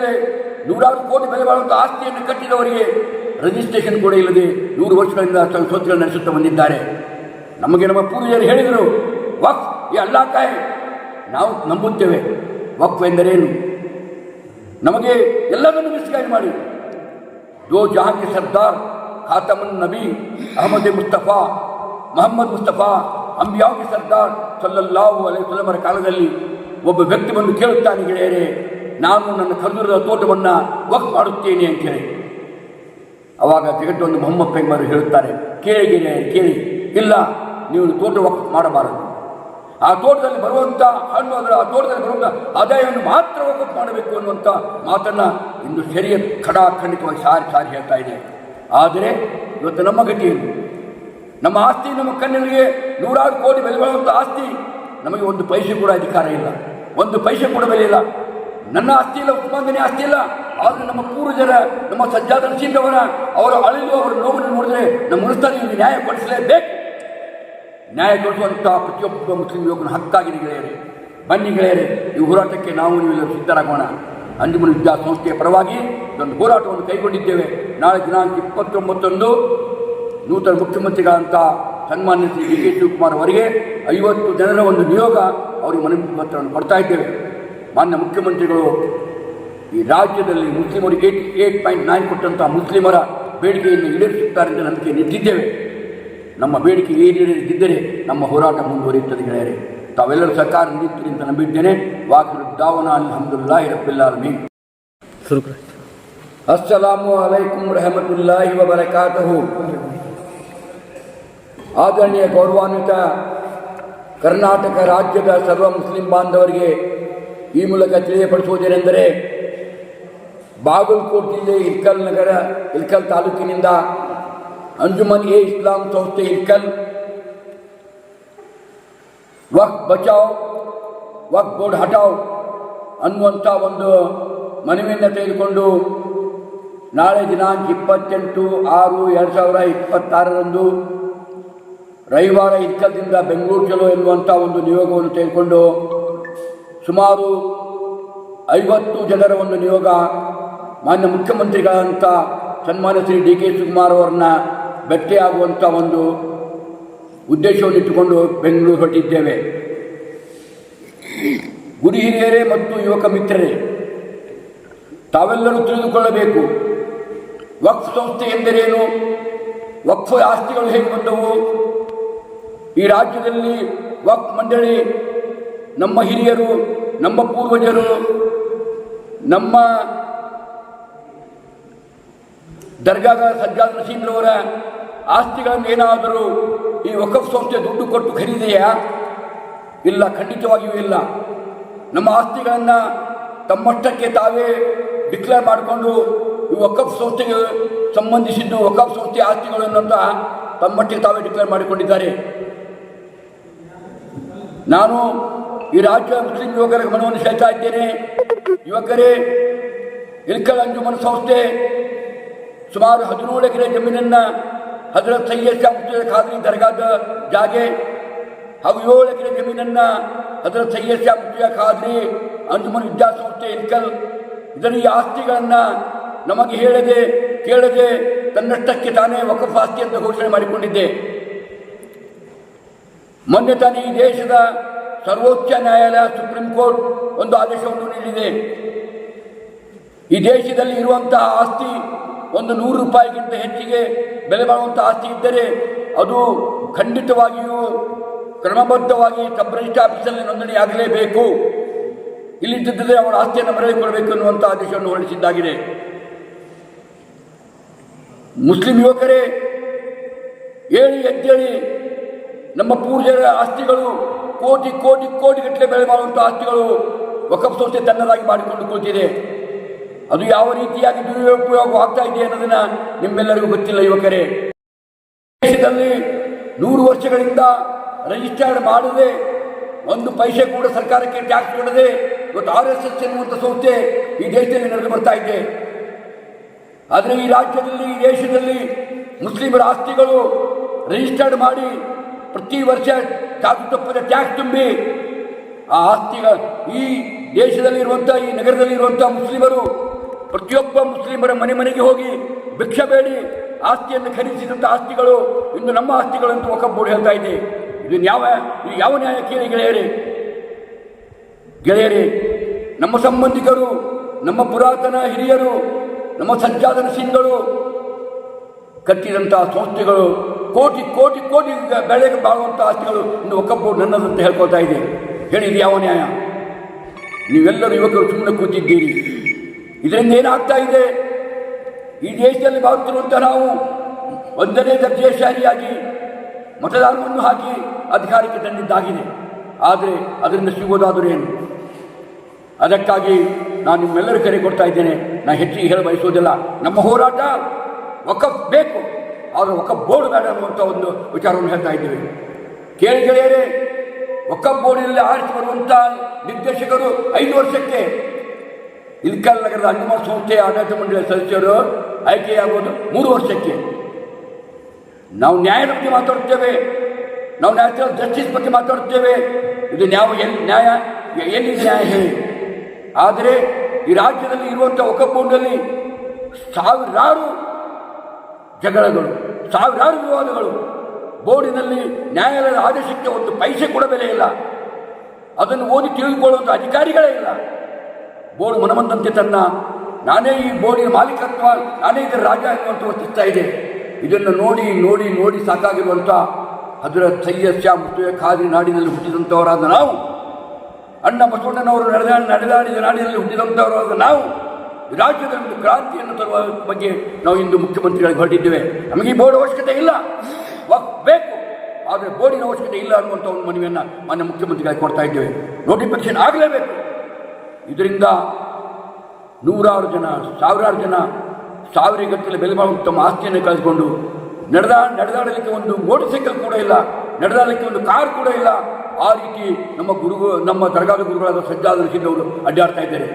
ಮೇಲೆ ನೂರಾರು ಕೋಟಿ ಬೆಲೆ ಬಾಳುವಂಥ ಆಸ್ತಿಯನ್ನು ಕಟ್ಟಿದವರಿಗೆ ರಿಜಿಸ್ಟ್ರೇಷನ್ ಕೂಡ ಇಲ್ಲದೆ 100 ವರ್ಷಗಳಿಂದ ಸ್ವತ್ತುಗಳನ್ನು ನಡೆಸುತ್ತಾ ಬಂದಿದ್ದಾರೆ. ನಮಗೆ ನಮ್ಮ ಪೂರ್ವಜರು ಹೇಳಿದರು, ವಕ್ಫ್ ಈ ಅಲ್ಲಾ ಕಾಯ್. ನಾವು ನಂಬುತ್ತೇವೆ ವಕ್ಫ್ ಎಂದರೇನು. ನಮಗೆ ಎಲ್ಲದನ್ನು ಮಿಸ್ಗೈಡ್ ಮಾಡಿ ದೋ ಜಹಾಂಗೆ ಸರ್ದಾರ್ ಖಾತಮುನ್ ನಬಿ ಅಹಮದ್ ಮುಸ್ತಫಾ ಮೊಹಮ್ಮದ್ ಮುಸ್ತಫಾ ಅಂಬಿಯಾಗೆ ಸರ್ದಾರ್ ಸಲ್ಲಲ್ಲಾಹು ಅಲೈಹಿ ವಸಲ್ಲಮರ ಕಾಲದಲ್ಲಿ ಒಬ್ಬ ವ್ಯಕ್ತಿ ಬಂದು ಕೇಳುತ್ತಾನೆ, ಗೆಳೆಯರೇ ನಾನು ನನ್ನ ಖರ್ಜೂರದ ತೋಟವನ್ನು ವಕ್ಫ್ ಮಾಡುತ್ತೇನೆ ಅಂತ ಹೇಳಿ. ಆವಾಗ ಜಗತ್ತೊಂದು ಮೊಹಮ್ಮದ್ ಪೈಗಂಬರ್ ಹೇಳುತ್ತಾರೆ, ಕೇಳಿ ಗೆಳೆಯರೇ ಕೇಳಿ, ಇಲ್ಲ ನೀವು ತೋಟ ವಕ್ಫ್ ಮಾಡಬಾರದು. ಆ ತೋಟದಲ್ಲಿ ಬರುವಂಥ ಹಣ್ಣು ಅದರ ಆ ತೋಟದಲ್ಲಿ ಬರುವಂಥ ಆದಾಯವನ್ನು ಮಾತ್ರ ವಕ್ಫ್ ಮಾಡಬೇಕು ಅನ್ನುವಂಥ ಮಾತನ್ನು ಇಂದು ಶರೀಅತ್ ಖಂಡಿತವಾಗಿ ಸಾರಿ ಹೇಳ್ತಾ ಇದೆ. ಆದರೆ ಇವತ್ತು ನಮ್ಮ ಗತಿಯಲ್ಲಿ ನಮ್ಮ ಆಸ್ತಿ ನಮ್ಮ ಕಣ್ಣುಗಳಿಗೆ ನೂರಾರು ಕೋಟಿ ಬೆಲೆ ಬಾಳುವಂಥ ಆಸ್ತಿ, ನಮಗೆ ಒಂದು ಪೈಸೆ ಕೂಡ ಅಧಿಕಾರ ಇಲ್ಲ, ಒಂದು ಪೈಸೆ ಕೂಡ ಬೆಲೆ ಇಲ್ಲ. ನನ್ನ ಆಸ್ತಿ ಇಲ್ಲ, ಉಸ್ಮಾನ್ ಆಸ್ತಿ ಇಲ್ಲ. ಆದರೆ ನಮ್ಮ ಪೂರ್ವಜರ ನಮ್ಮ ಸಜ್ಜಾದ ನಸೀಬವರ ಅವರ ಅಳಿಲು ಅವರ ನೋವನ್ನು ನೋಡಿದ್ರೆ ನಮ್ಮ ಮನಸ್ಸಿನಲ್ಲಿ ನ್ಯಾಯ ಕೊಡಿಸಲೇಬೇಕು. ನ್ಯಾಯ ಕೊಡಿಸುವಂಥ ಪ್ರತಿಯೊಬ್ಬ ಮುಸ್ಲಿಂ ಯುವಕನ ಹಕ್ಕಾಗಿದೆ ಗೆಳೆಯರೇ. ಬನ್ನಿ ಗೆಳೆಯರೇ, ಈ ಹೋರಾಟಕ್ಕೆ ನಾವು ನೀವೆಲ್ಲರೂ ಸಿದ್ಧರಾಗೋಣ. ಅಂಜುಮನ್ ವಿದ್ಯಾಸಂಸ್ಥೆಯ ಪರವಾಗಿ ಇದೊಂದು ಹೋರಾಟವನ್ನು ಕೈಗೊಂಡಿದ್ದೇವೆ. ನಾಳೆ ದಿನಾಂಕ 29 ನೂತನ ಮುಖ್ಯಮಂತ್ರಿಗಳಂತ ಸನ್ಮಾನ್ಯ ಶ್ರೀ ಡಿ ಕೆ ಶಿವಕುಮಾರ್ ಅವರಿಗೆ 50 ಜನರ ಒಂದು ನಿಯೋಗ ಅವರಿಗೆ ಮನವಿ ಪತ್ರವನ್ನು ಕೊಡ್ತಾ ಇದ್ದೇವೆ. ಮಾನ್ಯ ಮುಖ್ಯಮಂತ್ರಿಗಳು ಈ ರಾಜ್ಯದಲ್ಲಿ ಮುಸ್ಲಿಮರಿಗೆ 88.9 ಕೊಟ್ಟಂಥ ಮುಸ್ಲಿಮರ ಬೇಡಿಕೆಯನ್ನು ಈಡೇರಿಸುತ್ತಾರೆ ಎಂದು ನಂಬಿಕೆ ನಿಂತಿದ್ದೇವೆ. ನಮ್ಮ ಬೇಡಿಕೆ ಈಡೇರಿದ್ದರೆ ನಮ್ಮ ಹೋರಾಟ ಮುಂದುವರಿಯುತ್ತದೆ ಗೆಳೆಯರೇ. ತಾವೆಲ್ಲರೂ ಸರ್ಕಾರ ನೀಡುತ್ತೀರಿ ಅಂತ ನಂಬಿದ್ದೇನೆ. ವಾಕಿರು ದಾವನಾ ಅಲ್ಹಮ್ದುಲಿಲ್ಲಾಹಿ ರಬ್ಬಿಲ್ ಆಲಮೀನ್. ಅಸ್ಸಲಾಮು ಅಲೈಕುಂ ರಹಮತುಲ್ಲಾಹಿ ವ ಬರಕಾತುಹು. ಆದರಣೀಯ ಗೌರವಾನ್ವಿತ ಕರ್ನಾಟಕ ರಾಜ್ಯದ ಸರ್ವ ಮುಸ್ಲಿಂ ಬಾಂಧವರಿಗೆ ಈ ಮೂಲಕ ತಿಳಿಯಪಡಿಸುವುದೇನೆಂದರೆ, ಬಾಗಲಕೋಟೆ ಜಿಲ್ಲೆ ಇಲ್ಕಲ್ ತಾಲೂಕಿನಿಂದ ಅಂಜುಮನ್ ಇಸ್ಲಾಂ ಸಂಸ್ಥೆ ಇಲ್ಕಲ್ ವಕ್ಫ್ ಬಚಾವ್ ವಕ್ಫ್ ಬೋರ್ಡ್ ಹಟಾವ್ ಅನ್ನುವಂಥ ಒಂದು ಮನವಿಯನ್ನು ತೆಗೆದುಕೊಂಡು ನಾಳೆ ದಿನಾಂಕ 28/6/2026 ರವಿವಾರ ಇಲ್ಕಲ್ದಿಂದ ಬೆಂಗಳೂರು ಚಲೋ ಎನ್ನುವಂಥ ಒಂದು ನಿಯೋಗವನ್ನು ತೆಗೆದುಕೊಂಡು ಸುಮಾರು 50 ಜನರ ಒಂದು ನಿಯೋಗ ಮಾನ್ಯ ಮುಖ್ಯಮಂತ್ರಿಗಳಂತ ಸನ್ಮಾನ್ಯ ಶ್ರೀ ಡಿ ಕೆ ಶಿವಕುಮಾರ್ ಅವರನ್ನ ಭೇಟಿಯಾಗುವಂಥ ಒಂದು ಉದ್ದೇಶವನ್ನು ಇಟ್ಟುಕೊಂಡು ಬೆಂಗಳೂರು ಹೊರಟಿದ್ದೇವೆ. ಗುರು ಹಿರಿಯರೇ ಮತ್ತು ಯುವಕ ಮಿತ್ರರೇ, ತಾವೆಲ್ಲರೂ ತಿಳಿದುಕೊಳ್ಳಬೇಕು, ವಕ್ಫ್ ಸಂಸ್ಥೆ ಎಂದರೇನು, ವಕ್ಫ್ ಆಸ್ತಿಗಳು ಹೇಗೆ ಬಂದವು, ಈ ರಾಜ್ಯದಲ್ಲಿ ವಕ್ಫ್ ಮಂಡಳಿ ನಮ್ಮ ಹಿರಿಯರು, ನಮ್ಮ ಪೂರ್ವಜರು, ನಮ್ಮ ದರ್ಗಾದ ಸಜ್ಜಾದ ನಸೀಬ್ರವರ ಆಸ್ತಿಗಳನ್ನು ಏನಾದರೂ ಈ ವಕ್ಫ್ ಸಂಸ್ಥೆ ದುಡ್ಡು ಕೊಟ್ಟು ಖರೀದೆಯಾ? ಇಲ್ಲ, ಖಂಡಿತವಾಗಿಯೂ ಇಲ್ಲ. ನಮ್ಮ ಆಸ್ತಿಗಳನ್ನು ತಮ್ಮಷ್ಟಕ್ಕೆ ತಾವೇ ಡಿಕ್ಲೇರ್ ಮಾಡಿಕೊಂಡು ಈ ವಕ್ಫ್ ಸಂಸ್ಥೆಗೆ ಸಂಬಂಧಿಸಿದ್ದು ವಕ್ಫ್ ಸಂಸ್ಥೆ ಆಸ್ತಿಗಳನ್ನಂತ ತಮ್ಮಷ್ಟಕ್ಕೆ ತಾವೇ ಡಿಕ್ಲೇರ್ ಮಾಡಿಕೊಂಡಿದ್ದಾರೆ. ನಾನು ಈ ರಾಜ್ಯ ಮುಸ್ಲಿಂ ಯುವಕರ ಗಮನವನ್ನು ಸೆಳೆತಾ ಇದ್ದೇನೆ. ಯುವಕರೇ, ಇಲ್ಕಲ್ ಅಂಜುಮನ್ ಸಂಸ್ಥೆ ಸುಮಾರು 17 ಎಕರೆ ಜಮೀನನ್ನು ಹಜರತ್ ಸೈಯದ್ ಶಾ ಮುಫ್ತಿ ಖಾದ್ರಿ ದರ್ಗಾದ ಜಾಗೆ ಹಾಗೂ 7 ಎಕರೆ ಜಮೀನನ್ನು ಹಜರತ್ ಸೈಯದ್ ಶಾ ಮುಫ್ತಿ ಖಾದ್ರಿ ಅಂಜುಮನ್ ವಿದ್ಯಾಸಂಸ್ಥೆ ಇಲ್ಕಲ್ ಇದರ ಈ ಆಸ್ತಿಗಳನ್ನು ನಮಗೆ ಹೇಳದೆ ಕೇಳದೆ ತನ್ನಷ್ಟಕ್ಕೆ ತಾನೇ ವಕ್ಫ್ ಆಸ್ತಿ ಅಂತ ಘೋಷಣೆ ಮಾಡಿಕೊಂಡಿದ್ದೆ. ಮೊನ್ನೆ ತಾನೇ ಈ ದೇಶದ ಸರ್ವೋಚ್ಚ ನ್ಯಾಯಾಲಯ ಸುಪ್ರೀಂ ಕೋರ್ಟ್ ಒಂದು ಆದೇಶವನ್ನು ನೀಡಿದೆ. ಈ ದೇಶದಲ್ಲಿ ಇರುವಂತಹ ಆಸ್ತಿ ಒಂದು 100 ರೂಪಾಯಿಗಿಂತ ಹೆಚ್ಚಿಗೆ ಬೆಲೆ ಬಾಳುವಂಥ ಆಸ್ತಿ ಇದ್ದರೆ ಅದು ಖಂಡಿತವಾಗಿಯೂ ಕ್ರಮಬದ್ಧವಾಗಿ ಸಬ್ ರಿಜಿಸ್ಟ್ರಿ ಆಫೀಸಲ್ಲಿ ನೋಂದಣಿಯಾಗಲೇಬೇಕು. ಇಲ್ಲಿದ್ದರೆ ಅವರ ಆಸ್ತಿಯನ್ನು ಮರಳಿಕೊಡಬೇಕು ಎನ್ನುವಂಥ ಆದೇಶವನ್ನು ಹೊರಡಿಸಿದ್ದಾಗಿದೆ. ಮುಸ್ಲಿಂ ಯುವಕರೇ, ಎದ್ದೇಳಿ, ನಮ್ಮ ಪೂರ್ವಜರ ಆಸ್ತಿಗಳು ಕೋಟಿ ಕೋಟಿ ಕೋಟಿಗಟ್ಟಲೆ ಬೆಲೆ ಬಾಳುವಂಥ ಆಸ್ತಿಗಳು ವಕ್ಫ್ ಸಂಸ್ಥೆ ತನ್ನದಾಗಿ ಮಾಡಿಕೊಂಡು ಕೂತಿದೆ. ಅದು ಯಾವ ರೀತಿಯಾಗಿ ದುರುಪಯೋಗ ಆಗ್ತಾ ಇದೆ ಅನ್ನೋದನ್ನು ನಿಮ್ಮೆಲ್ಲರಿಗೂ ಗೊತ್ತಿಲ್ಲ. ಯುವಕರೇ, ದೇಶದಲ್ಲಿ 100 ವರ್ಷಗಳಿಂದ ರಿಜಿಸ್ಟರ್ಡ್ ಮಾಡದೆ ಒಂದು ಪೈಸೆ ಕೂಡ ಸರ್ಕಾರಕ್ಕೆ ಟ್ಯಾಕ್ಸ್ ಕೊಡದೆ ಇವತ್ತು RSS ಎನ್ನುವಂಥ ಸಂಸ್ಥೆ ಈ ದೇಶದಲ್ಲಿ ನಡೆದು ಬರ್ತಾ ಇದೆ. ಆದರೆ ಈ ರಾಜ್ಯದಲ್ಲಿ, ಈ ದೇಶದಲ್ಲಿ ಮುಸ್ಲಿಮರ ಆಸ್ತಿಗಳು ರಿಜಿಸ್ಟರ್ಡ್ ಮಾಡಿ ಪ್ರತಿ ವರ್ಷ ಚಾಚು ತಪ್ಪದ ಟ್ಯಾಕ್ಸ್ ತುಂಬಿ ಆ ಆಸ್ತಿಗಳ ಈ ದೇಶದಲ್ಲಿರುವಂಥ, ಈ ನಗರದಲ್ಲಿರುವಂಥ ಮುಸ್ಲಿಮರು ಪ್ರತಿಯೊಬ್ಬ ಮುಸ್ಲಿಮರ ಮನೆ ಮನೆಗೆ ಹೋಗಿ ಭಿಕ್ಷೆ ಬೇಡಿ ಆಸ್ತಿಯನ್ನು ಖರೀದಿಸಿದಂಥ ಆಸ್ತಿಗಳು ಇಂದು ನಮ್ಮ ಆಸ್ತಿಗಳು ಅಂತ ವಕಫ್ ಬೋರ್ಡ್ ಹೇಳ್ತಾ ಇದೆ. ಇದು ಯಾವ ನ್ಯಾಯ ಕೇಳಿ ಗೆಳೆಯರೇ, ನಮ್ಮ ಸಂಬಂಧಿಕರು, ನಮ್ಮ ಪುರಾತನ ಹಿರಿಯರು, ನಮ್ಮ ಸಜ್ಜಾದ ಸಿಂಗಳು ಕಟ್ಟಿದಂಥ ಸಂಸ್ಥೆಗಳು ಕೋಟಿ ಕೋಟಿ ಕೋಟಿ ಬೆಳೆಗೆ ಬಾಳುವಂಥ ಆಸ್ತಿಗಳು ಇನ್ನು ವಕಫ್ ಬೋರ್ಡ್ ನನ್ನದಂತ ಹೇಳ್ಕೊಳ್ತಾ ಇದೆ. ಹೇಳಿದ್ದು ಯಾವ ನ್ಯಾಯ? ನೀವೆಲ್ಲರೂ ಯುವಕರು ಸುಮ್ಮನೆ ಕೂತಿದ್ದೀರಿ. ಇದರಿಂದ ಏನಾಗ್ತಾ ಇದೆ? ಈ ದೇಶದಲ್ಲಿ ಬಾಳುತ್ತಿರುವಂಥ ನಾವು 1ನೇ ದರ್ಜೆಯ ಶಾರಿಯಾಗಿ ಮತದಾನವನ್ನು ಹಾಕಿ ಅಧಿಕಾರಕ್ಕೆ ತಂದಿದ್ದಾಗಿದೆ. ಆದರೆ ಅದರಿಂದ ಸಿಗೋದಾದರೇನು? ಅದಕ್ಕಾಗಿ ನಾನು ನಿಮ್ಮೆಲ್ಲರ ಕರೆ ಕೊಡ್ತಾ ಇದ್ದೇನೆ. ನಾನು ಹೆಚ್ಚಿಗೆ ಹೇಳ ಬಯಸುವುದಿಲ್ಲ. ನಮ್ಮ ಹೋರಾಟ ವಕಫ್ ಬೇಕು, ಆದರೆ ವಕಫ್ ಬೋರ್ಡ್ ಬೇಡ ಅನ್ನುವಂಥ ಒಂದು ವಿಚಾರವನ್ನು ಹೇಳ್ತಾ ಇದ್ದೇವೆ. ಕೇಳಿ ಗೆಳೆಯರೇ, ವಕಫ್ ಬೋರ್ಡಿನಲ್ಲಿ ಆರಿಸಿ ಬರುವಂಥ ನಿರ್ದೇಶಕರು 5 ವರ್ಷಕ್ಕೆ, ಇಲ್ಕಲ್ ನಗರದ ಅಂಜುಮನ್ ಸಂಸ್ಥೆಯ ಆಡಳಿತ ಮಂಡಳಿಯ ಸದಸ್ಯರು ಆಯ್ಕೆಯಾಗುವುದು 3 ವರ್ಷಕ್ಕೆ. ನಾವು ನ್ಯಾಯದ ಬಗ್ಗೆ ಮಾತಾಡುತ್ತೇವೆ, ನಾವು ನ್ಯಾಚುರಲ್ ಜಸ್ಟಿಸ್ ಬಗ್ಗೆ ಮಾತಾಡುತ್ತೇವೆ. ಇದು ನ್ಯಾಯ ಎಲ್ಲಿ ನ್ಯಾಯ ಹೇಳಿ? ಆದರೆ ಈ ರಾಜ್ಯದಲ್ಲಿ ಇರುವಂಥ ವಕಫ್ ಬೋರ್ಡ್ನಲ್ಲಿ ಸಾವಿರಾರು ಜಗಳಗಳು, ಸಾವಿರಾರು ವಿವಾದಗಳು. ಬೋರ್ಡಿನಲ್ಲಿ ನ್ಯಾಯಾಲಯದ ಆದೇಶಕ್ಕೆ ಒಂದು ಪೈಸೆ ಕೂಡ ಬೆಲೆ ಇಲ್ಲ. ಅದನ್ನು ಓದಿ ತಿಳಿದುಕೊಳ್ಳುವಂಥ ಅಧಿಕಾರಿಗಳೇ ಇಲ್ಲ. ಬೋರ್ಡ್ ಮನಮಂದಂತೆ ನಾನೇ ಈ ಬೋರ್ಡಿನ ಮಾಲೀಕತ್ವ, ನಾನೇ ಇದರ ರಾಜ ಎನ್ನುವಂಥ ವರ್ತಿಸ್ತಾ ಇದೆ. ಇದನ್ನು ನೋಡಿ ನೋಡಿ ನೋಡಿ ಸಾಕಾಗಿರುವಂಥ ಹಜರತ್ ಸೈಯದ್ ಶಾ ಮುಸ್ತಫಾ ಖಾದ್ರಿ ನಾಡಿನಲ್ಲಿ ಹುಟ್ಟಿದಂಥವರಾದ ನಾವು, ಅಣ್ಣ ಬಸವಣ್ಣನವರು ನಡೆದಾಡಿದ ನಾಡಿನಲ್ಲಿ ಹುಟ್ಟಿದಂಥವರಾದ ನಾವು ರಾಜ್ಯದಲ್ಲಿ ಒಂದು ಕ್ರಾಂತಿಯನ್ನು ತರುವ ಬಗ್ಗೆ ನಾವು ಇಂದು ಮುಖ್ಯಮಂತ್ರಿಗಳಿಗೆ ಹೊರಟಿದ್ದೇವೆ. ನಮಗೆ ಈ ಬೋರ್ಡ್ ಅವಶ್ಯಕತೆ ಇಲ್ಲ, ವಕ್ಫ್ ಬೇಕು, ಆದರೆ ಬೋರ್ಡಿನ ಅವಶ್ಯಕತೆ ಇಲ್ಲ ಅನ್ನುವಂಥ ಒಂದು ಮನವಿಯನ್ನು ಮಾನ್ಯ ಮುಖ್ಯಮಂತ್ರಿಗಳಿಗೆ ಕೊಡ್ತಾ ಇದ್ದೇವೆ. ನೋಟಿಫಿಕೇಶನ್ ಆಗಲೇಬೇಕು. ಇದರಿಂದ ನೂರಾರು ಜನ, ಸಾವಿರಾರು ಜನ ಸಾವಿರಗಟ್ಟಲೆ ಬೆಲೆ ಮಾಡುವಂಥ ತಮ್ಮ ಆಸ್ತಿಯನ್ನು ಕಳೆದುಕೊಂಡು ನಡೆದಾಡಲಿಕ್ಕೆ ಒಂದು ಮೋಟರ್ ಸೈಕಲ್ ಕೂಡ ಇಲ್ಲ, ನಡೆದಾಡಲಿಕ್ಕೆ ಒಂದು ಕಾರ್ ಕೂಡ ಇಲ್ಲ. ಆ ರೀತಿ ನಮ್ಮ ದರ್ಗಾದ ಗುರುಗಳಾದ ಸಜ್ಜಾದ ಸಿದ್ದವರು ಅಡ್ಡಾಡ್ತಾ ಇದ್ದಾರೆ.